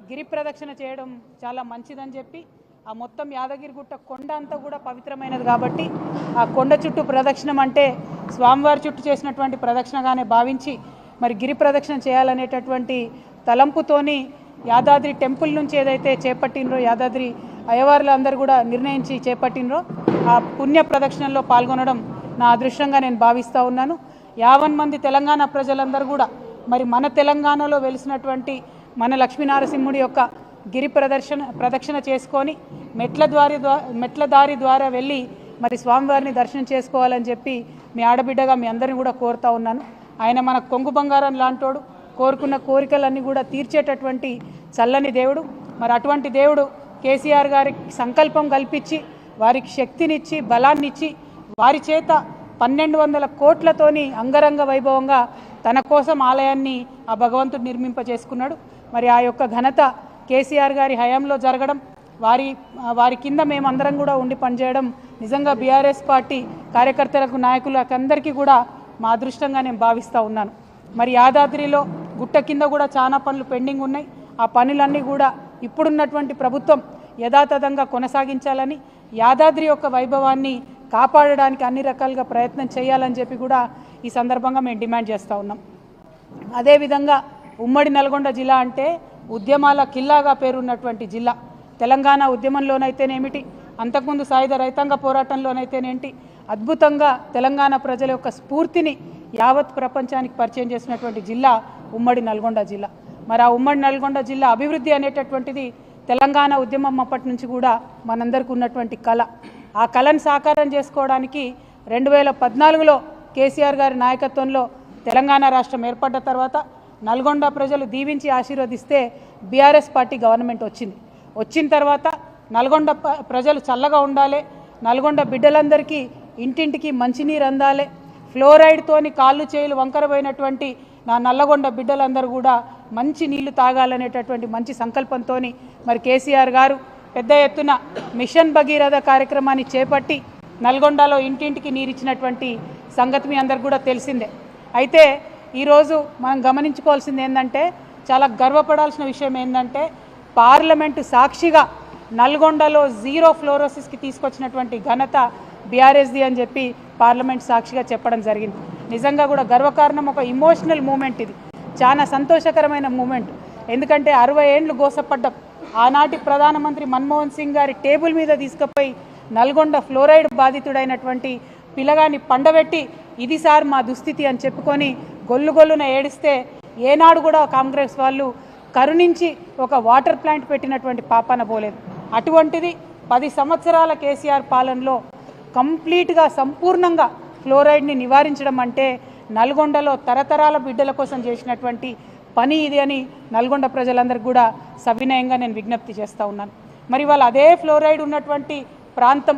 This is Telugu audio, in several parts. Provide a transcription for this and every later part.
గిరి ప్రదక్షిణ చేయడం చాలా మంచిదని చెప్పి ఆ మొత్తం యాదగిరిగుట్ట కొండ అంతా కూడా పవిత్రమైనది కాబట్టి ఆ కొండ చుట్టూ ప్రదక్షిణం అంటే స్వామివారి చుట్టూ చేసినటువంటి ప్రదక్షిణగానే భావించి మరి గిరి ప్రదక్షిణ చేయాలనేటటువంటి తలంపుతోని యాదాద్రి టెంపుల్ నుంచి ఏదైతే చేపట్టినరో యాదాద్రి అయ్యవార్లు అందరూ కూడా నిర్ణయించి చేపట్టినరో ఆ పుణ్య ప్రదక్షిణలో పాల్గొనడం నా అదృష్టంగా నేను భావిస్తూ ఉన్నాను. 50 మంది తెలంగాణ ప్రజలందరూ కూడా మరి మన తెలంగాణలో వెలిసినటువంటి మన లక్ష్మీనారసింహుడి యొక్క గిరి ప్రదక్షిణ చేసుకొని మెట్ల దారి ద్వారా వెళ్ళి మరి స్వామివారిని దర్శనం చేసుకోవాలని చెప్పి మీ ఆడబిడ్డగా మీ అందరిని కూడా కోరుతా ఉన్నాను. ఆయన మన కొంగు బంగారం లాంటోడు, కోరుకున్న కోరికలన్నీ కూడా తీర్చేటటువంటి చల్లని దేవుడు. మరి అటువంటి దేవుడు కేసీఆర్ గారికి సంకల్పం కల్పించి వారికి శక్తినిచ్చి బలాన్నిచ్చి వారి చేత 1200 కోట్లతోని అంగరంగ వైభవంగా తన కోసం ఆలయాన్ని ఆ భగవంతుడు నిర్మింపజేసుకున్నాడు. మరి ఆ యొక్క ఘనత కేసీఆర్ గారి హయాంలో జరగడం, వారి కింద మేమందరం కూడా ఉండి పనిచేయడం నిజంగా బీఆర్ఎస్ పార్టీ కార్యకర్తలకు నాయకులకు అందరికీ కూడా మా అదృష్టంగా నేను భావిస్తూ ఉన్నాను. మరి యాదాద్రిలో గుట్ట కింద కూడా చాలా పనులు పెండింగ్ ఉన్నాయి. ఆ పనులన్నీ కూడా ఇప్పుడున్నటువంటి ప్రభుత్వం యథాతథంగా కొనసాగించాలని, యాదాద్రి యొక్క వైభవాన్ని కాపాడడానికి అన్ని రకాలుగా ప్రయత్నం చేయాలని చెప్పి కూడా ఈ సందర్భంగా మేము డిమాండ్ చేస్తూ ఉన్నాం. అదేవిధంగా ఉమ్మడి నల్గొండ జిల్లా అంటే ఉద్యమాల కిల్లాగా పేరున్నటువంటి జిల్లా. తెలంగాణ ఉద్యమంలోనైతేనేమిటి, అంతకుముందు సాయుధ రైతాంగ పోరాటంలోనైతేనేంటి అద్భుతంగా తెలంగాణ ప్రజల యొక్క స్ఫూర్తిని యావత్ ప్రపంచానికి పరిచయం చేసినటువంటి జిల్లా ఉమ్మడి నల్గొండ జిల్లా. మరి ఆ ఉమ్మడి నల్గొండ జిల్లా అభివృద్ధి అనేటటువంటిది తెలంగాణ ఉద్యమం అప్పటి నుంచి కూడా మనందరికీ ఉన్నటువంటి కళ. ఆ కళను సాకారం చేసుకోవడానికి 2014లో కేసీఆర్ గారి నాయకత్వంలో తెలంగాణ రాష్ట్రం ఏర్పడ్డ తర్వాత నల్గొండ ప్రజలు దీవించి ఆశీర్వదిస్తే బీఆర్ఎస్ పార్టీ గవర్నమెంట్ వచ్చిన తర్వాత నల్గొండ ప్రజలు చల్లగా ఉండాలి, నల్గొండ బిడ్డలందరికీ ఇంటింటికి మంచినీరు అందాలి, ఫ్లోరైడ్తోని కాళ్ళు చేతులు వంకరపోయినటువంటి నా నల్లగొండ బిడ్డలందరూ కూడా మంచి నీళ్లు తాగాలనేటటువంటి మంచి సంకల్పంతో మరి కేసీఆర్ గారు పెద్ద ఎత్తున మిషన్ భగీరథ కార్యక్రమాన్ని చేపట్టి నల్గొండలో ఇంటింటికి నీరిచ్చినటువంటి సంగతి మీ అందరికి కూడా తెలిసిందే. అయితే ఈరోజు మనం గమనించుకోవాల్సింది ఏంటంటే, చాలా గర్వపడాల్సిన విషయం ఏంటంటే, పార్లమెంటు సాక్షిగా నల్గొండలో 0 ఫ్లోరోసిస్కి తీసుకొచ్చినటువంటి ఘనత బీఆర్ఎస్ది అని చెప్పి పార్లమెంట్ సాక్షిగా చెప్పడం జరిగింది. నిజంగా కూడా గర్వకారణం, ఒక ఇమోషనల్ మూమెంట్. ఇది చాలా సంతోషకరమైన మూమెంట్. ఎందుకంటే 60 ఏండ్లు గోసపడ్డ ఆనాటి ప్రధానమంత్రి మన్మోహన్ సింగ్ గారి టేబుల్ మీద తీసుకుపోయి నల్గొండ ఫ్లోరైడ్ బాధితుడైనటువంటి పిల్లగాన్ని పండబెట్టి ఇది సార్ మా దుస్థితి అని చెప్పుకొని గొల్లున ఏడిస్తే ఏనాడు కూడా కాంగ్రెస్ వాళ్ళు కరుణించి ఒక వాటర్ ప్లాంట్ పెట్టినటువంటి పాపాన పోలేదు. అటువంటిది 10 సంవత్సరాల కేసీఆర్ పాలనలో కంప్లీట్గా సంపూర్ణంగా ఫ్లోరైడ్ని నివారించడం అంటే నల్గొండలో తరతరాల బిడ్డల కోసం చేసినటువంటి పని ఇది అని నల్గొండ ప్రజలందరికీ కూడా సవినయంగా నేను విజ్ఞప్తి చేస్తూ ఉన్నాను. మరి వాళ్ళు అదే ఫ్లోరైడ్ ఉన్నటువంటి ప్రాంతం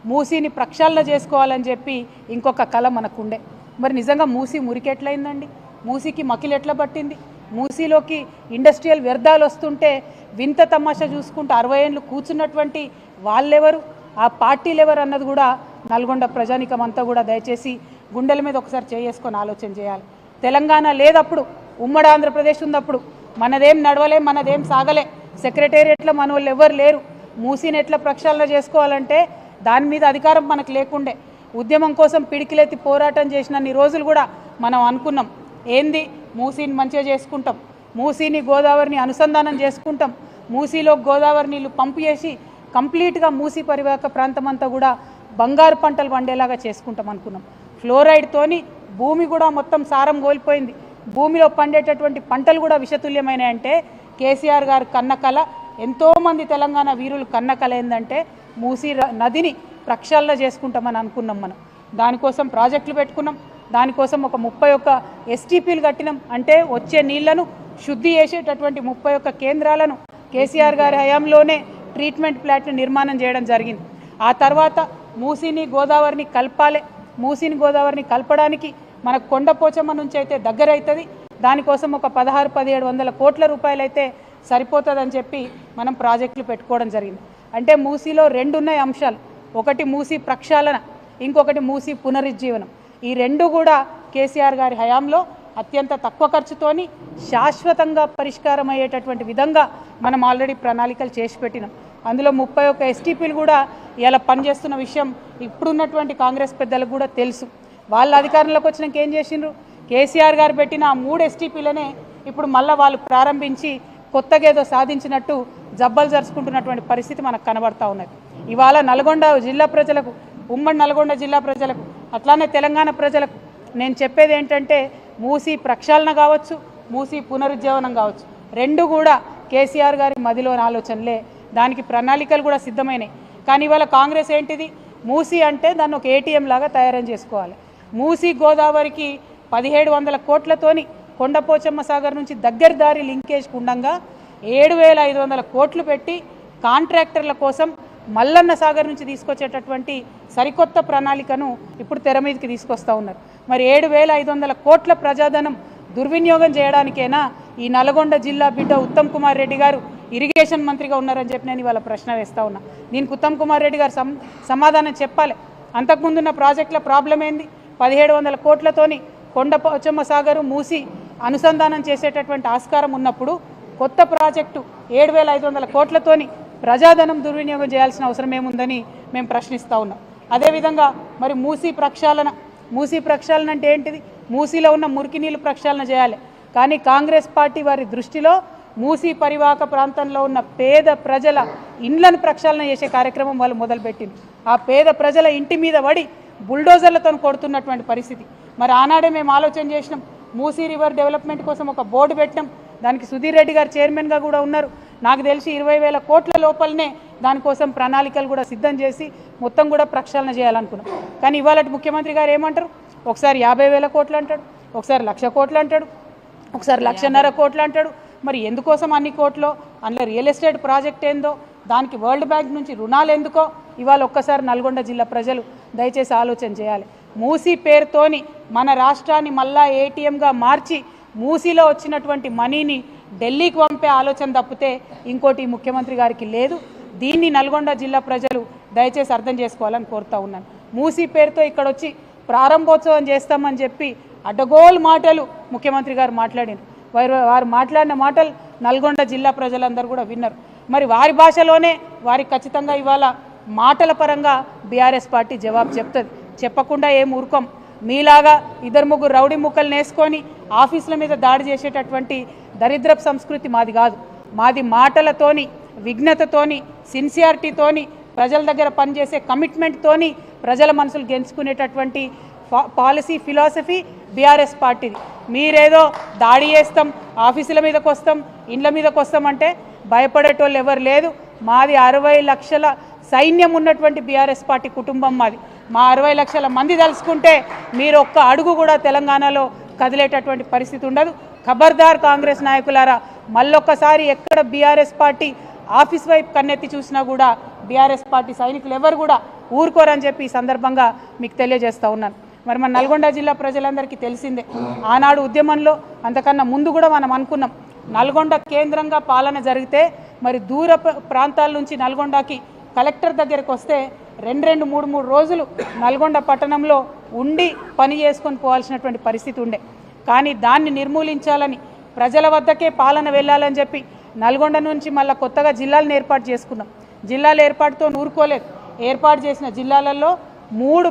మూసీని ప్రక్షాళన చేసుకోవాలని చెప్పి ఇంకొక కళ మనకుండే. మరి నిజంగా మూసీ మురికెట్లయిందండి, మూసీకి మకిలు ఎట్లా పట్టింది, మూసీలోకి ఇండస్ట్రియల్ వ్యర్థాలు వస్తుంటే వింత తమాషా చూసుకుంటూ 60 ఏళ్ళు కూర్చున్నటువంటి వాళ్ళెవరు, ఆ పార్టీలు ఎవరు అన్నది కూడా నల్గొండ ప్రజానికం అంతా కూడా దయచేసి గుండెల మీద ఒకసారి చేసుకొని ఆలోచన చేయాలి. తెలంగాణ లేదప్పుడు, ఉమ్మడి ఆంధ్రప్రదేశ్ ఉన్నప్పుడు మనదేం నడవలే, మనదేం సాగలే, సెక్రటేరియట్లో మన వాళ్ళు ఎవరు లేరు. మూసీని ఎట్లా ప్రక్షాళన చేసుకోవాలంటే దాని మీద అధికారం మనకు లేకుండే. ఉద్యమం కోసం పిడికిలెత్తి పోరాటం చేసినన్ని రోజులు కూడా మనం అనుకున్నాం, ఏంది మూసీని మంచిగా చేసుకుంటాం, మూసీని గోదావరిని అనుసంధానం చేసుకుంటాం, మూసీలో గోదావరి నీళ్ళు పంపు చేసి కంప్లీట్గా మూసీ పరివాహక ప్రాంతం అంతా కూడా బంగారు పంటలు పండేలాగా చేసుకుంటాం అనుకున్నాం. ఫ్లోరైడ్తోని భూమి కూడా మొత్తం సారం కోల్పోయింది, భూమిలో పండేటటువంటి పంటలు కూడా విషతుల్యమైనాయంటే కేసీఆర్ గారు కన్న కళ, ఎంతోమంది తెలంగాణ వీరులు కన్న కళ ఏంటంటే మూసీ నదిని ప్రక్షాళన చేసుకుంటామని అనుకున్నాం. మనం దానికోసం ప్రాజెక్టులు పెట్టుకున్నాం, దానికోసం ఒక 31 STPలు కట్టినాం. అంటే వచ్చే నీళ్లను శుద్ధి చేసేటటువంటి 31 కేంద్రాలను కేసీఆర్ గారి హయాంలోనే ట్రీట్మెంట్ ప్లాంట్ నిర్మాణం చేయడం జరిగింది. ఆ తర్వాత మూసీని గోదావరిని కలపాలి, మూసీని గోదావరిని కలపడానికి మనకు కొండపోచమ్మ నుంచి అయితే దగ్గర అవుతుంది, దానికోసం ఒక 1600-1700 కోట్ల రూపాయలు అయితే సరిపోతుందని చెప్పి మనం ప్రాజెక్టులు పెట్టుకోవడం జరిగింది. అంటే మూసీలో 2 ఉన్నాయి అంశాలు, ఒకటి మూసీ ప్రక్షాళన, ఇంకొకటి మూసీ పునరుజ్జీవనం. ఈ 2 కూడా కేసీఆర్ గారి హయాంలో అత్యంత తక్కువ ఖర్చుతోని శాశ్వతంగా పరిష్కారం అయ్యేటటువంటి విధంగా మనం ఆల్రెడీ ప్రణాళికలు చేసి పెట్టినాం. అందులో 31 ఎస్టీపీలు కూడా ఇలా పనిచేస్తున్న విషయం ఇప్పుడున్నటువంటి కాంగ్రెస్ పెద్దలకు కూడా తెలుసు. వాళ్ళ అధికారంలోకి వచ్చినాక ఏం చేసిండ్రు? కేసీఆర్ గారు పెట్టిన ఆ 3 ఎస్టీపీలనే ఇప్పుడు మళ్ళీ వాళ్ళు ప్రారంభించి కొత్తగా ఏదో సాధించినట్టు జబ్బలు జరుచుకుంటున్నటువంటి పరిస్థితి మనకు కనబడతా ఉన్నది. ఇవాళ నల్గొండ జిల్లా ప్రజలకు, ఉమ్మడి నల్గొండ జిల్లా ప్రజలకు, అట్లానే తెలంగాణ ప్రజలకు నేను చెప్పేది ఏంటంటే, మూసీ ప్రక్షాళన కావచ్చు, మూసీ పునరుజ్జీవనం కావచ్చు, రెండు కూడా కేసీఆర్ గారి మదిలోని ఆలోచనలే. దానికి ప్రణాళికలు కూడా సిద్ధమైనాయి. కానీ ఇవాళ కాంగ్రెస్ ఏంటిది, మూసీ అంటే దాన్ని ఒక ఏటీఎం లాగా తయారు చేసుకోవాలి. మూసీ గోదావరికి 1700 కోట్లతోని కొండపోచమ్మ సాగర్ నుంచి దగ్గర దారి లింకేజ్ ఉండంగా 7500 కోట్లు పెట్టి కాంట్రాక్టర్ల కోసం మల్లన్న సాగర్ నుంచి తీసుకొచ్చేటటువంటి సరికొత్త ప్రణాళికను ఇప్పుడు తెర మీదకి తీసుకొస్తూ ఉన్నారు. మరి 7500 కోట్ల ప్రజాధనం దుర్వినియోగం చేయడానికైనా ఈ నల్గొండ జిల్లా బిడ్డ ఉత్తమ్ కుమార్ రెడ్డి గారు ఇరిగేషన్ మంత్రిగా ఉన్నారని చెప్పి నేను ఇవాళ ప్రశ్న వేస్తూ ఉన్నా. దీనికి ఉత్తమ్ కుమార్ రెడ్డి గారు సమాధానం చెప్పాలి. అంతకుముందున్న ప్రాజెక్టుల ప్రాబ్లం ఏంది? 1700 కోట్లతోని కొండపోచమ్మ సాగరు మూసి అనుసంధానం చేసేటటువంటి ఆస్కారం ఉన్నప్పుడు కొత్త ప్రాజెక్టు 7500 కోట్లతోని ప్రజాధనం దుర్వినియోగం చేయాల్సిన అవసరం ఏముందని మేము ప్రశ్నిస్తూ ఉన్నాం. అదేవిధంగా మరి మూసీ ప్రక్షాళన అంటే ఏంటిది? మూసీలో ఉన్న మురికి నీళ్ళు ప్రక్షాళన చేయాలి. కానీ కాంగ్రెస్ పార్టీ వారి దృష్టిలో మూసీ పరివాహక ప్రాంతంలో ఉన్న పేద ప్రజల ఇండ్లను ప్రక్షాళన చేసే కార్యక్రమం వాళ్ళు మొదలుపెట్టింది. ఆ పేద ప్రజల ఇంటి మీద పడి బుల్డోజర్లతో కొడుతున్నటువంటి పరిస్థితి. మరి ఆనాడే మేము ఆలోచన చేసినాం, మూసీ రివర్ డెవలప్మెంట్ కోసం ఒక బోర్డు పెట్టినాం. దానికి సుధీర్ రెడ్డి గారు చైర్మన్గా కూడా ఉన్నారు. నాకు తెలిసి 20,000 కోట్ల లోపలనే దానికోసం ప్రణాళికలు కూడా సిద్ధం చేసి మొత్తం కూడా ప్రక్షాళన చేయాలనుకున్నాం. కానీ ఇవాళ ముఖ్యమంత్రి గారు ఏమంటారు? ఒకసారి 50,000 కోట్లు అంటాడు, ఒకసారి 1,00,000 కోట్లు అంటాడు, ఒకసారి 1,50,000 కోట్లు అంటాడు. మరి ఎందుకోసం అన్ని కోట్లు? అందులో రియల్ ఎస్టేట్ ప్రాజెక్ట్ ఏందో, దానికి వరల్డ్ బ్యాంక్ నుంచి రుణాలు ఎందుకో ఇవాళ ఒక్కసారి నల్గొండ జిల్లా ప్రజలు దయచేసి ఆలోచన చేయాలి. మూసీ పేరుతోని మన రాష్ట్రాన్ని మళ్ళా ఏటీఎంగా మార్చి మూసీలో వచ్చినటువంటి మనీని ఢిల్లీకి పంపే ఆలోచన తప్పితే ఇంకోటి ముఖ్యమంత్రి గారికి లేదు. దీన్ని నల్గొండ జిల్లా ప్రజలు దయచేసి అర్థం చేసుకోవాలని కోరుతూ ఉన్నాను. మూసీ పేరుతో ఇక్కడ వచ్చి ప్రారంభోత్సవం చేస్తామని చెప్పి అడ్డగోలు మాటలు ముఖ్యమంత్రి గారు మాట్లాడారు. వారు మాట్లాడిన మాటలు నల్గొండ జిల్లా ప్రజలందరూ కూడా విన్నారు. మరి వారి భాషలోనే వారికి ఖచ్చితంగా ఇవాళ మాటల పరంగా బీఆర్ఎస్ పార్టీ జవాబు చెప్తుంది. చెప్పకుండా ఏం ఊరుకోం. మీలాగా 2-3 రౌడీ ముక్కలు నేసుకొని ఆఫీసుల మీద దాడి చేసేటటువంటి దరిద్రపు సంస్కృతి మాది కాదు. మాది మాటలతోని, విఘ్నతతోని, సిన్సియారిటీతోని, ప్రజల దగ్గర పనిచేసే కమిట్మెంట్తోని ప్రజల మనసులు గెలుచుకునేటటువంటి పాలసీ ఫిలాసఫీ బీఆర్ఎస్ పార్టీది. మీరేదో దాడి చేస్తాం, ఆఫీసుల మీదకి వస్తాం, ఇండ్ల మీదకి వస్తామంటే భయపడేటోళ్ళు ఎవరు లేదు. మాది 60 లక్షల సైన్యం ఉన్నటువంటి బీఆర్ఎస్ పార్టీ కుటుంబం మాది. మా 60 లక్షల మంది తలుసుకుంటే మీరు ఒక్క అడుగు కూడా తెలంగాణలో కదిలేటటువంటి పరిస్థితి ఉండదు. ఖబర్దార్ కాంగ్రెస్ నాయకులారా, మళ్ళొక్కసారి ఎక్కడ బీఆర్ఎస్ పార్టీ ఆఫీస్ వైపు కన్నెత్తి చూసినా కూడా బీఆర్ఎస్ పార్టీ సైనికులు ఎవరు కూడా ఊరుకోరని చెప్పి ఈ సందర్భంగా మీకు తెలియజేస్తూ ఉన్నాను. మరి మన నల్గొండ జిల్లా ప్రజలందరికీ తెలిసిందే, ఆనాడు ఉద్యమంలో అంతకన్నా ముందు కూడా మనం అనుకున్నాం, నల్గొండ కేంద్రంగా పాలన జరిగితే మరి దూర ప్రాంతాల నుంచి నల్గొండకి కలెక్టర్ దగ్గరికి వస్తే 2-3 రోజులు నల్గొండ పట్టణంలో ఉండి పని చేసుకొని పోవాల్సినటువంటి పరిస్థితి ఉండే. కానీ దాన్ని నిర్మూలించాలని, ప్రజల వద్దకే పాలన వెళ్ళాలని చెప్పి నల్గొండ నుంచి మళ్ళీ కొత్తగా జిల్లాలను ఏర్పాటు చేసుకున్నాం. జిల్లాల ఏర్పాటుతో ఊరుకోలేదు. ఏర్పాటు చేసిన జిల్లాలలో 3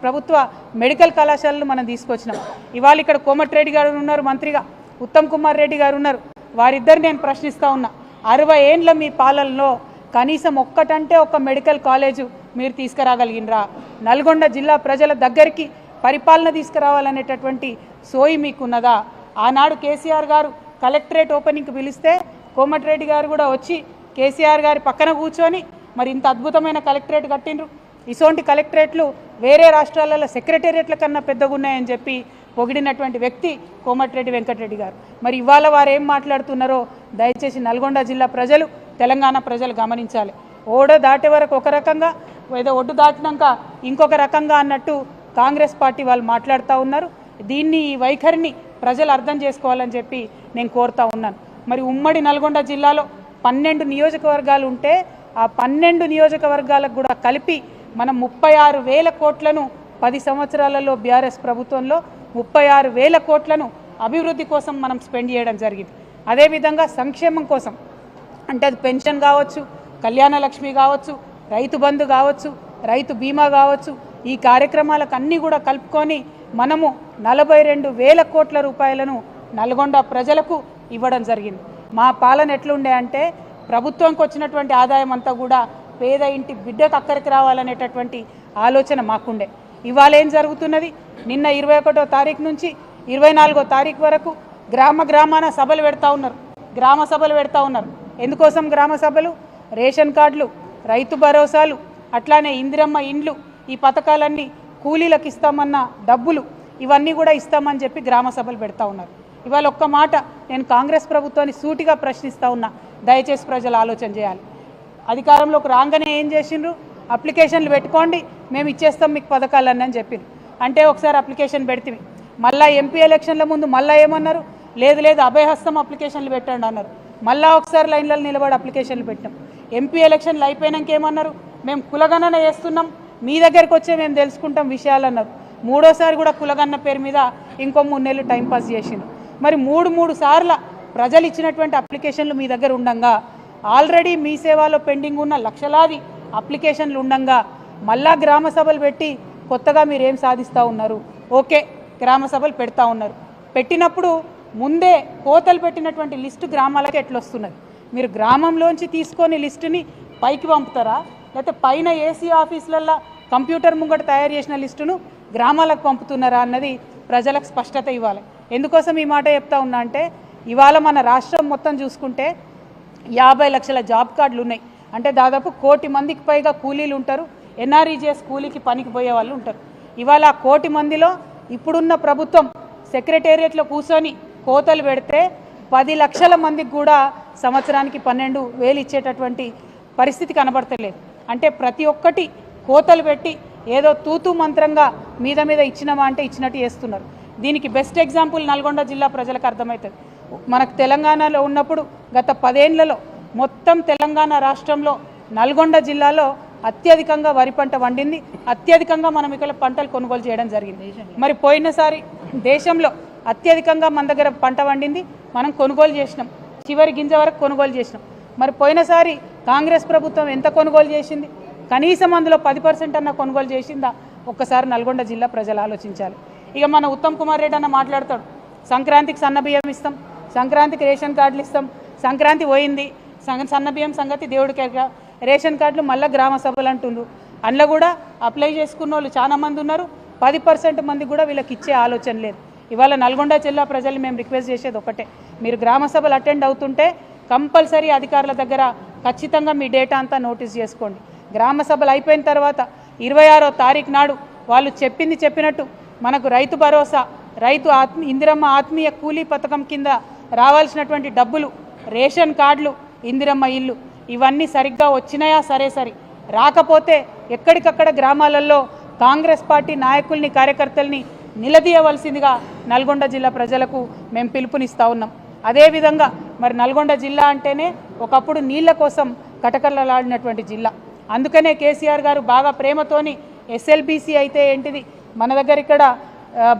ప్రభుత్వ మెడికల్ కళాశాలలు మనం తీసుకొచ్చినాం. ఇవాళ ఇక్కడ కోమటిరెడ్డి గారు ఉన్నారు మంత్రిగా, ఉత్తమ్ కుమార్ రెడ్డి గారు ఉన్నారు. వారిద్దరు నేను ప్రశ్నిస్తూ ఉన్నా, 60 ఏండ్ల మీ పాలనలో కనీసం ఒక్కటంటే ఒక మెడికల్ కాలేజు మీరు తీసుకురాగలిగినరా? నల్గొండ జిల్లా ప్రజల దగ్గరికి పరిపాలన తీసుకురావాలనేటటువంటి సోయి మీకున్నదా? ఆనాడు కేసీఆర్ గారు కలెక్టరేట్ ఓపెనింగ్కి పిలిస్తే కోమటిరెడ్డి గారు కూడా వచ్చి కేసీఆర్ గారి పక్కన కూర్చొని మరి ఇంత అద్భుతమైన కలెక్టరేట్ కట్టిండ్రు. ఇటువంటి కలెక్టరేట్లు వేరే రాష్ట్రాలలో సెక్రటేరియట్ల కన్నా పెద్దగా ఉన్నాయని చెప్పి పొగిడినటువంటి వ్యక్తి కోమటిరెడ్డి వెంకటరెడ్డి గారు. మరి ఇవాళ వారు ఏం మాట్లాడుతున్నారో దయచేసి నల్గొండ జిల్లా ప్రజలు, తెలంగాణ ప్రజలు గమనించాలి. ఓడ దాటే వరకు ఒక రకంగా, ఏదో ఒడ్డు దాటినాక ఇంకొక రకంగా అన్నట్టు కాంగ్రెస్ పార్టీ వాళ్ళు మాట్లాడుతూ ఉన్నారు. దీన్ని, ఈ వైఖరిని ప్రజలు అర్థం చేసుకోవాలని చెప్పి నేను కోరుతా ఉన్నాను. మరి ఉమ్మడి నల్గొండ జిల్లాలో 12 నియోజకవర్గాలు ఉంటే ఆ 12 నియోజకవర్గాలకు కూడా కలిపి మనం 36,000 కోట్లను 10 సంవత్సరాలలో బీఆర్ఎస్ ప్రభుత్వంలో 36,000 కోట్లను అభివృద్ధి కోసం మనం స్పెండ్ చేయడం జరిగింది. అదేవిధంగా సంక్షేమం కోసం అంటే అది పెన్షన్ కావచ్చు, కళ్యాణ లక్ష్మి కావచ్చు, రైతు బంధు కావచ్చు, రైతు బీమా కావచ్చు, ఈ కార్యక్రమాలకు అన్నీ కూడా కలుపుకొని మనము 42,000 కోట్ల రూపాయలను నల్గొండ ప్రజలకు ఇవ్వడం జరిగింది. మా పాలన ఎట్లుండే అంటే ప్రభుత్వంకి వచ్చినటువంటి ఆదాయం అంతా కూడా పేద ఇంటి బిడ్డకు అక్కడికి రావాలనేటటువంటి ఆలోచన మాకుండే. ఇవాళ ఏం జరుగుతున్నది? నిన్న 21వ తారీఖు నుంచి 24వ తారీఖు వరకు గ్రామాన సభలు పెడతా ఉన్నారు, గ్రామ సభలు పెడతా ఉన్నారు. ఎందుకోసం గ్రామ సభలు? రేషన్ కార్డులు, రైతు భరోసాలు, అట్లానే ఇందిరమ్మ ఇండ్లు, ఈ పథకాలన్నీ కూలీలకు ఇస్తామన్న డబ్బులు ఇవన్నీ కూడా ఇస్తామని చెప్పి గ్రామ సభలు పెడతా ఉన్నారు. ఇవాళ ఒక్క మాట నేను కాంగ్రెస్ ప్రభుత్వాన్ని సూటిగా ప్రశ్నిస్తూ ఉన్నా, దయచేసి ప్రజలు ఆలోచన చేయాలి. అధికారంలోకి రాగానే ఏం చేసిండ్రు? అప్లికేషన్లు పెట్టుకోండి, మేము ఇచ్చేస్తాం మీకు పథకాలన్నీ అని చెప్పింది. అంటే ఒకసారి అప్లికేషన్ పెడితే మళ్ళీ ఎంపీ ఎలక్షన్ల ముందు మళ్ళీ ఏమన్నారు? లేదు అభయహస్తం అప్లికేషన్లు పెట్టండి అన్నారు. మళ్ళీ ఒకసారి లైన్లలో నిలబడి అప్లికేషన్లు పెట్టాం. ఎంపీ ఎలక్షన్లు అయిపోయాక ఏమన్నారు? మేము కులగణన చేస్తున్నాం, మీ దగ్గరికి వచ్చే మేము తెలుసుకుంటాం విషయాలు అన్నారు. మూడోసారి కూడా కులగణన పేరు మీద ఇంకో 3 నెలలు టైంపాస్ చేసిండు. మరి మూడు సార్ల ప్రజలు ఇచ్చినటువంటి అప్లికేషన్లు మీ దగ్గర ఉండంగా, ఆల్రెడీ మీ సేవలో పెండింగ్ ఉన్న లక్షలాది అప్లికేషన్లు ఉండంగా మళ్ళా గ్రామ సభలు పెట్టి కొత్తగా మీరు ఏం సాధిస్తూ ఉన్నారు? ఓకే, గ్రామ సభలు పెడతా ఉన్నారు. పెట్టినప్పుడు ముందే కోతలు పెట్టినటువంటి లిస్టు గ్రామాలకు ఎట్లొస్తున్నది? మీరు గ్రామంలోంచి తీసుకొని లిస్టుని పైకి పంపుతారా, లేకపోతే పైన ఏసీ ఆఫీసులల్లో కంప్యూటర్ ముంగట తయారు చేసిన లిస్టును గ్రామాలకు పంపుతున్నారా అన్నది ప్రజలకు స్పష్టత ఇవ్వాలి. ఎందుకోసం ఈ మాట చెప్తా ఉన్నా అంటే ఇవాళ మన రాష్ట్రం మొత్తం చూసుకుంటే 50 లక్షల జాబ్ కార్డులు ఉన్నాయి. అంటే దాదాపు 1 కోటి మందికి పైగా కూలీలు ఉంటారు, ఎన్ఆర్ఈజీఎస్ కూలీకి పనికి పోయే వాళ్ళు ఉంటారు. ఇవాళ 1 కోటి మందిలో ఇప్పుడున్న ప్రభుత్వం సెక్రటేరియట్లో కూర్చొని కోతలు పెడితే 10 లక్షల మందికి కూడా సంవత్సరానికి 12,000 ఇచ్చేటటువంటి పరిస్థితి కనబడతలేదు. అంటే ప్రతి ఒక్కటి కోతలు పెట్టి ఏదో తూతూ మంత్రంగా మీద ఇచ్చినామా అంటే ఇచ్చినట్టు చేస్తున్నారు. దీనికి బెస్ట్ ఎగ్జాంపుల్ నల్గొండ జిల్లా ప్రజలకు అర్థమవుతుంది. మనకు తెలంగాణలో ఉన్నప్పుడు గత 10 ఏళ్లలో మొత్తం తెలంగాణ రాష్ట్రంలో నల్గొండ జిల్లాలో అత్యధికంగా వరి పంట వండింది, అత్యధికంగా మనం ఇక్కడ పంటలు కొనుగోలు చేయడం జరిగింది. మరి పోయినసారి దేశంలో అత్యధికంగా మన దగ్గర పంట వండింది, మనం కొనుగోలు చేసినాం, చివరి గింజ వరకు కొనుగోలు చేసినాం. మరి పోయినసారి కాంగ్రెస్ ప్రభుత్వం ఎంత కొనుగోలు చేసింది? కనీసం అందులో 10% అన్న కొనుగోలు చేసిందా? ఒక్కసారి నల్గొండ జిల్లా ప్రజలు ఆలోచించాలి. ఇక మన ఉత్తమ్ కుమార్ రెడ్డి అన్న మాట్లాడతాడు, సంక్రాంతికి సన్నబియ్యం ఇస్తాం, సంక్రాంతికి రేషన్ కార్డులు ఇస్తాం, సంక్రాంతి పోయింది, సన్నబియ్యం సంగతి దేవుడికి రేషన్ కార్డులు మళ్ళీ గ్రామ సభలు అంటుండ్రు. అందులో కూడా అప్లై చేసుకున్న వాళ్ళు చాలా మంది ఉన్నారు, 10% మంది కూడా వీళ్ళకి ఇచ్చే ఆలోచన లేదు. ఇవాళ నల్గొండ జిల్లా ప్రజల్ని మేము రిక్వెస్ట్ చేసేది ఒకటే, మీరు గ్రామ సభలు అటెండ్ అవుతుంటే కంపల్సరీ అధికారుల దగ్గర ఖచ్చితంగా మీ డేటా అంతా నోటీస్ చేసుకోండి. గ్రామ సభలు అయిపోయిన తర్వాత 26వ తారీఖు నాడు వాళ్ళు చెప్పినట్టు మనకు రైతు భరోసా, ఇందిరమ్మ ఆత్మీయ కూలీ పథకం కింద రావాల్సినటువంటి డబ్బులు, రేషన్ కార్డులు, ఇందిరమ్మ ఇల్లు ఇవన్నీ సరిగ్గా వచ్చినాయా? సరే రాకపోతే ఎక్కడికక్కడ గ్రామాలలో కాంగ్రెస్ పార్టీ నాయకుల్ని, కార్యకర్తల్ని నిలదీయవలసిందిగా నల్గొండ జిల్లా ప్రజలకు మేము పిలుపునిస్తూ ఉన్నాం. అదేవిధంగా మరి నల్గొండ జిల్లా అంటేనే ఒకప్పుడు నీళ్ల కోసం కటకలలాడినటువంటి జిల్లా. అందుకనే కేసీఆర్ గారు బాగా ప్రేమతోని ఎస్ఎల్బీసీ అయితే ఏంటిది, మన దగ్గర ఇక్కడ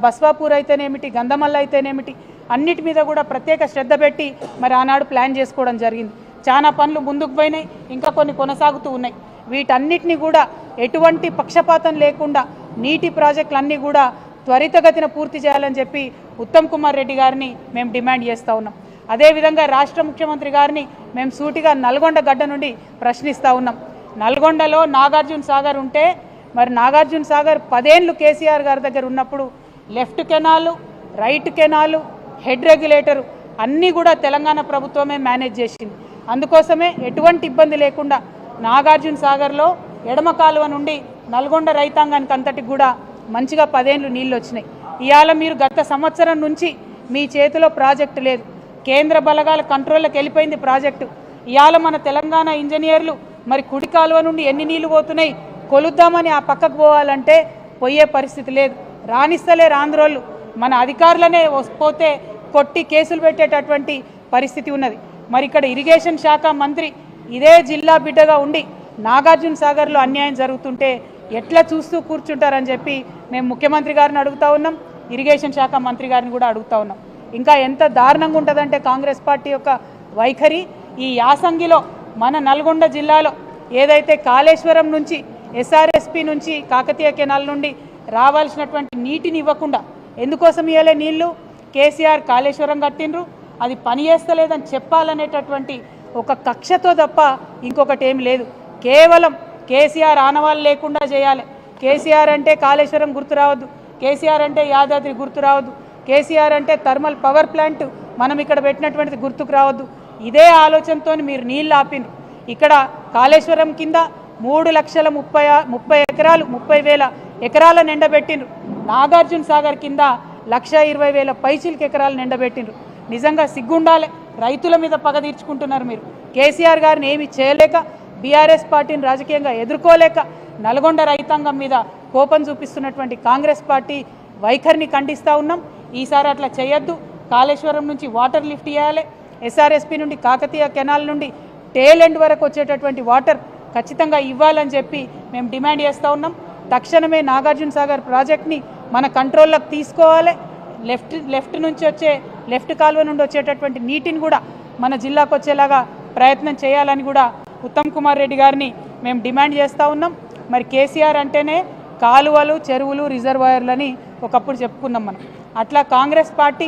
బస్వాపూర్ అయితేనేమిటి, గంధమల్ల అయితేనేమిటి, అన్నిటి మీద కూడా ప్రత్యేక శ్రద్ధ పెట్టి మరి ఆనాడు ప్లాన్ చేసుకోవడం జరిగింది. చాలా పనులు ముందుకు పోయినాయి, ఇంకా కొన్ని కొనసాగుతూ ఉన్నాయి. వీటన్నిటిని కూడా ఎటువంటి పక్షపాతం లేకుండా నీటి ప్రాజెక్టులన్నీ కూడా త్వరితగతిన పూర్తి చేయాలని చెప్పి ఉత్తమ్ కుమార్ రెడ్డి గారిని మేము డిమాండ్ చేస్తూ ఉన్నాం. అదేవిధంగా రాష్ట్ర ముఖ్యమంత్రి గారిని మేము సూటిగా నల్గొండ గడ్డ నుండి ప్రశ్నిస్తూ ఉన్నాం. నల్గొండలో నాగార్జున సాగర్ ఉంటే మరి నాగార్జున సాగర్ 10 ఏళ్ళు కేసీఆర్ గారి దగ్గర ఉన్నప్పుడు left canal, right canal, head regulator అన్నీ కూడా తెలంగాణ ప్రభుత్వమే మేనేజ్ చేసింది. అందుకోసమే ఎటువంటి ఇబ్బంది లేకుండా నాగార్జున సాగర్లో ఎడమ కాలువ నుండి నల్గొండ రైతాంగానికి అంతటికి కూడా మంచిగా 10 ఏళ్ళు నీళ్ళు వచ్చినాయి. ఇవాళ మీరు గత సంవత్సరం నుంచి మీ చేతిలో ప్రాజెక్టు లేదు, కేంద్ర బలగాల కంట్రోల్లోకి వెళ్ళిపోయింది ప్రాజెక్టు. ఇవాళ మన తెలంగాణ ఇంజనీర్లు మరి కుడి కాలువ నుండి ఎన్ని నీళ్లు పోతున్నాయి కొలుద్దామని ఆ పక్కకు పోవాలంటే పోయే పరిస్థితి లేదు. రానిస్తలేరు ఆంధ్రోళ్ళు, మన అధికారులనే పోతే కొట్టి కేసులు పెట్టేటటువంటి పరిస్థితి ఉన్నది. మరి ఇక్కడ ఇరిగేషన్ శాఖ మంత్రి ఇదే జిల్లా బిడ్డగా ఉండి నాగార్జున సాగర్లో అన్యాయం జరుగుతుంటే ఎట్లా చూస్తూ కూర్చుంటారని చెప్పి మేము ముఖ్యమంత్రి గారిని అడుగుతా ఉన్నాం, ఇరిగేషన్ శాఖ మంత్రి గారిని కూడా అడుగుతా ఉన్నాం. ఇంకా ఎంత దారుణంగా ఉంటుందంటే కాంగ్రెస్ పార్టీ యొక్క వైఖరి, ఈ యాసంగిలో మన నల్గొండ జిల్లాలో ఏదైతే కాళేశ్వరం నుంచి ఎస్ఆర్ఎస్పి నుంచి కాకతీయ కెనాల్ నుండి రావాల్సినటువంటి నీటిని ఇవ్వకుండా ఎందుకోసం ఇవ్వలే నీళ్లు? కేసీఆర్ కాళేశ్వరం కట్టిండ్రు, అది పని చేస్తలేదని చెప్పాలనేటటువంటి ఒక కక్షతో తప్ప ఇంకొకటి ఏం లేదు. కేవలం కేసీఆర్ ఆనవాళ్ళు లేకుండా చేయాలి. కేసీఆర్ అంటే కాళేశ్వరం గుర్తు రావద్దు, కేసీఆర్ అంటే యాదాద్రి గుర్తు రావద్దు, కేసీఆర్ అంటే థర్మల్ పవర్ ప్లాంట్ మనం ఇక్కడ పెట్టినటువంటిది గుర్తుకు రావద్దు. ఇదే ఆలోచనతో మీరు నీళ్ళు ఆపినరు. ఇక్కడ కాళేశ్వరం కింద 3,30,000 ఎకరాల నిండబెట్టినరు. నాగార్జున సాగర్ కింద 1,20,000 పైచిలకు ఎకరాలు నిండబెట్టినరు. నిజంగా సిగ్గుండాలి. రైతుల మీద పగ తీర్చుకుంటున్నారు మీరు. కేసీఆర్ గారిని ఏమి చేయలేక, బీఆర్ఎస్ పార్టీని రాజకీయంగా ఎదుర్కోలేక నల్గొండ రైతాంగం మీద కోపం చూపిస్తున్నటువంటి కాంగ్రెస్ పార్టీ వైఖరిని ఖండిస్తూ ఉన్నాం. ఈసారి అట్లా చేయొద్దు. కాళేశ్వరం నుంచి వాటర్ లిఫ్ట్ చేయాలి. ఎస్ఆర్ఎస్పి నుండి కాకతీయ కెనాల్ నుండి టేల్ ఎండ్ వరకు వచ్చేటటువంటి వాటర్ ఖచ్చితంగా ఇవ్వాలని చెప్పి మేము డిమాండ్ చేస్తూ ఉన్నాం. తక్షణమే నాగార్జున సాగర్ ప్రాజెక్ట్ని మన కంట్రోల్లోకి తీసుకోవాలి. లెఫ్ట్ నుంచి వచ్చే లెఫ్ట్ కాలువ నుండి వచ్చేటటువంటి నీటిని కూడా మన జిల్లాకు వచ్చేలాగా ప్రయత్నం చేయాలని కూడా ఉత్తమ్ కుమార్ రెడ్డి గారిని మేము డిమాండ్ చేస్తూ ఉన్నాం. మరి కేసీఆర్ అంటేనే కాలువలు, చెరువులు, రిజర్వాయర్లని ఒకప్పుడు చెప్పుకున్నాం మనం. అట్లా కాంగ్రెస్ పార్టీ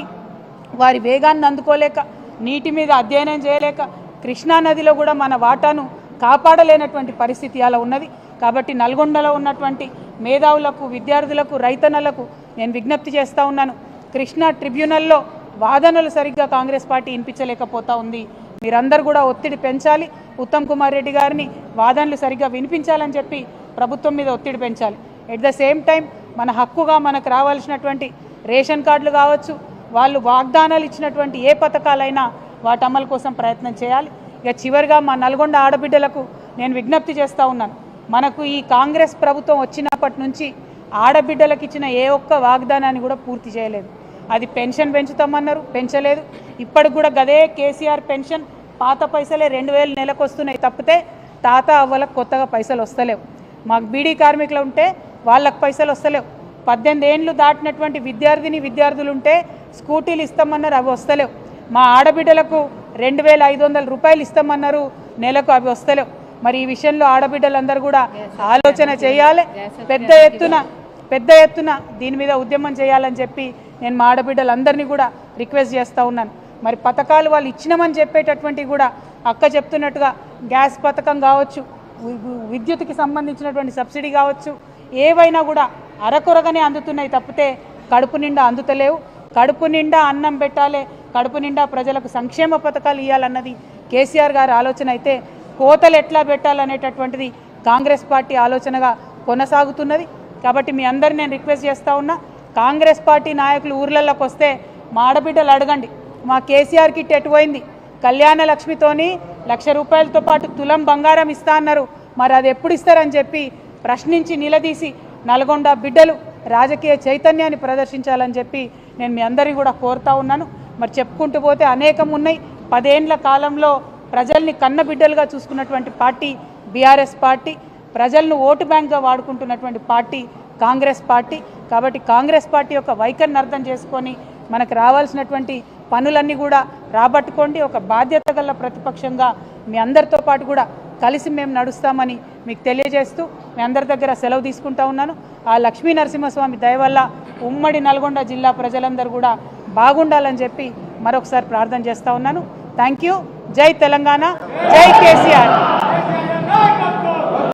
వారి వేగాన్ని అందుకోలేక, నీటి మీద అధ్యయనం చేయలేక, కృష్ణానదిలో కూడా మన వాటాను కాపాడలేనటువంటి పరిస్థితి అలా ఉన్నది. కాబట్టి నల్గొండలో ఉన్నటువంటి మేధావులకు, విద్యార్థులకు, రైతన్నలకు నేను విజ్ఞప్తి చేస్తూ ఉన్నాను. కృష్ణా ట్రిబ్యునల్లో వాదనలు సరిగ్గా కాంగ్రెస్ పార్టీ వినిపించలేకపోతూ ఉంది. మీరందరూ కూడా ఒత్తిడి పెంచాలి. ఉత్తమ్ కుమార్ రెడ్డి గారిని వాదనలు సరిగ్గా వినిపించాలని చెప్పి ప్రభుత్వం మీద ఒత్తిడి పెంచాలి. ఎట్ ద సేమ్ టైం మన హక్కుగా మనకు రావాల్సినటువంటి రేషన్ కార్డులు కావచ్చు, వాళ్ళు వాగ్దానాలు ఇచ్చినటువంటి ఏ పథకాలైనా వాటి అమలు కోసం ప్రయత్నం చేయాలి. ఇక చివరిగా మా నల్గొండ ఆడబిడ్డలకు నేను విజ్ఞప్తి చేస్తూ ఉన్నాను. మనకు ఈ కాంగ్రెస్ ప్రభుత్వం వచ్చినప్పటి నుంచి ఆడబిడ్డలకు ఇచ్చిన ఏ ఒక్క వాగ్దానాన్ని కూడా పూర్తి చేయలేదు. అది పెన్షన్ పెంచుతామన్నారు, పెంచలేదు. ఇప్పటికి కూడా గదే కేసీఆర్ పెన్షన్ పాత పైసలే 2,000 నెలకు వస్తున్నాయి తప్పితే తాత అవ్వలకు కొత్తగా పైసలు వస్తలేవు. మాకు బీడీ కార్మికులు ఉంటే వాళ్ళకు పైసలు వస్తలేవు. 18 ఏళ్ళు దాటినటువంటి విద్యార్థులు ఉంటే స్కూటీలు ఇస్తామన్నారు, అవి వస్తలేవు. మా ఆడబిడ్డలకు 2,500 రూపాయలు ఇస్తామన్నారు నెలకు, అవి వస్తలేవు. మరి ఈ విషయంలో ఆడబిడ్డలందరూ కూడా ఆలోచన చేయాలి. పెద్ద ఎత్తున దీని మీద ఉద్యమం చేయాలని చెప్పి నేను మా ఆడబిడ్డలందరినీ కూడా రిక్వెస్ట్ చేస్తూ ఉన్నాను. మరి పథకాలు వాళ్ళు ఇచ్చినామని చెప్పేటటువంటి కూడా అక్క చెప్తున్నట్టుగా గ్యాస్ పథకం కావచ్చు, విద్యుత్కి సంబంధించినటువంటి సబ్సిడీ కావచ్చు, ఏవైనా కూడా అరకొరగానే అందుతున్నాయి తప్పితే కడుపు నిండా అందుతలేవు. కడుపు నిండా అన్నం పెట్టాలి, కడుపు నిండా ప్రజలకు సంక్షేమ పథకాలు ఇవ్వాలన్నది కేసీఆర్ గారి ఆలోచన అయితే, కోతలు ఎట్లా పెట్టాలనేటటువంటిది కాంగ్రెస్ పార్టీ ఆలోచనగా కొనసాగుతున్నది. కాబట్టి మీ అందరిని నేను రిక్వెస్ట్ చేస్తూ ఉన్నా, కాంగ్రెస్ పార్టీ నాయకులు ఊర్లలోకి వస్తే మా ఆడబిడ్డలు అడగండి, మా కేసీఆర్ కిట్ ఎటుపోయింది? కళ్యాణ లక్ష్మితోని 1,00,000 రూపాయలతో పాటు తులం బంగారం ఇస్తా అన్నారు, మరి అది ఎప్పుడు ఇస్తారని చెప్పి ప్రశ్నించి నిలదీసి నల్గొండ బిడ్డలు రాజకీయ చైతన్యాన్ని ప్రదర్శించాలని చెప్పి నేను మీ అందరినీ కూడా కోరుతా ఉన్నాను. మరి చెప్పుకుంటూ పోతే అనేకం ఉన్నాయి. 10 ఏళ్ల కాలంలో ప్రజల్ని కన్నబిడ్డలుగా చూసుకున్నటువంటి పార్టీ బీఆర్ఎస్ పార్టీ, ప్రజలను ఓటు బ్యాంక్గా వాడుకుంటున్నటువంటి పార్టీ కాంగ్రెస్ పార్టీ. కాబట్టి కాంగ్రెస్ పార్టీ యొక్క వైఖరిని అర్థం చేసుకొని మనకు రావాల్సినటువంటి పనులన్నీ కూడా రాబట్టుకోండి. ఒక బాధ్యత గల ప్రతిపక్షంగా మీ అందరితో పాటు కూడా కలిసి మేము నడుస్తామని మీకు తెలియజేస్తూ మీ అందరి దగ్గర సెలవు తీసుకుంటా ఉన్నాను. ఆ లక్ష్మీ నరసింహస్వామి దయ వల్ల ఉమ్మడి నల్గొండ జిల్లా ప్రజలందరూ కూడా బాగుండాలని చెప్పి మరొకసారి ప్రార్థన చేస్తూ ఉన్నాను. Thank you. జై తెలంగాణ, జై కేసీఆర్.